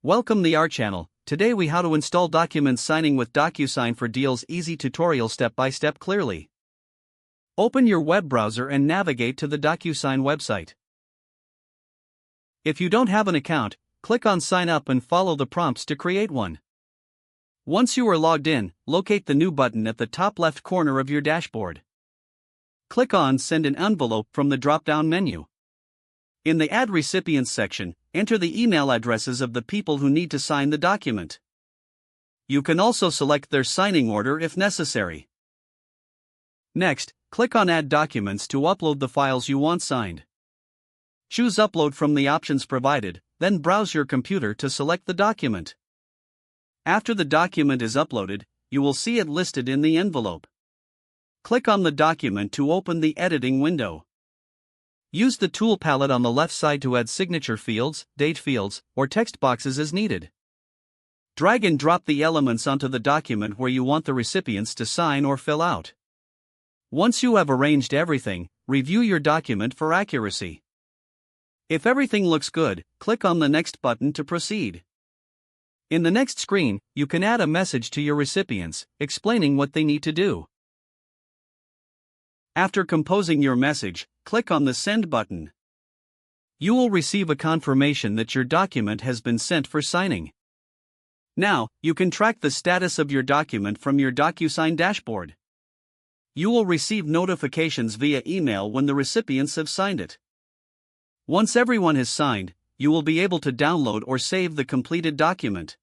Welcome to our channel. Today we how to install document signing with DocuSign for Deals easy tutorial step by step clearly. Open your web browser and navigate to the DocuSign website. If you don't have an account, click on sign up and follow the prompts to create one. Once you are logged in, locate the new button at the top left corner of your dashboard. Click on send an envelope from the drop-down menu. In the Add Recipients section, enter the email addresses of the people who need to sign the document. You can also select their signing order if necessary. Next, click on Add Documents to upload the files you want signed. Choose Upload from the options provided, then browse your computer to select the document. After the document is uploaded, you will see it listed in the envelope. Click on the document to open the editing window. Use the tool palette on the left side to add signature fields, date fields, or text boxes as needed. Drag and drop the elements onto the document where you want the recipients to sign or fill out. Once you have arranged everything, review your document for accuracy. If everything looks good, click on the Next button to proceed. In the next screen, you can add a message to your recipients, explaining what they need to do. After composing your message, click on the Send button. You will receive a confirmation that your document has been sent for signing. Now, you can track the status of your document from your DocuSign dashboard. You will receive notifications via email when the recipients have signed it. Once everyone has signed, you will be able to download or save the completed document.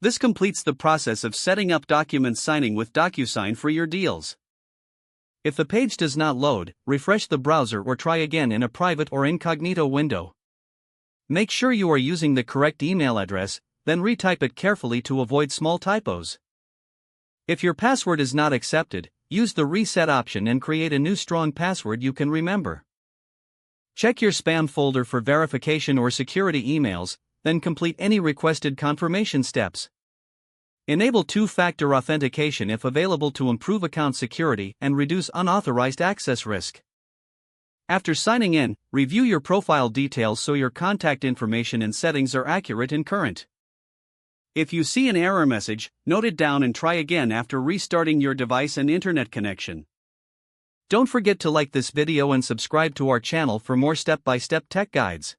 This completes the process of setting up document signing with DocuSign for your deals. If the page does not load, refresh the browser or try again in a private or incognito window. Make sure you are using the correct email address, then retype it carefully to avoid small typos. If your password is not accepted, use the reset option and create a new strong password you can remember. Check your spam folder for verification or security emails, then complete any requested confirmation steps. Enable two-factor authentication if available to improve account security and reduce unauthorized access risk. After signing in, review your profile details so your contact information and settings are accurate and current. If you see an error message, note it down and try again after restarting your device and internet connection. Don't forget to like this video and subscribe to our channel for more step-by-step tech guides.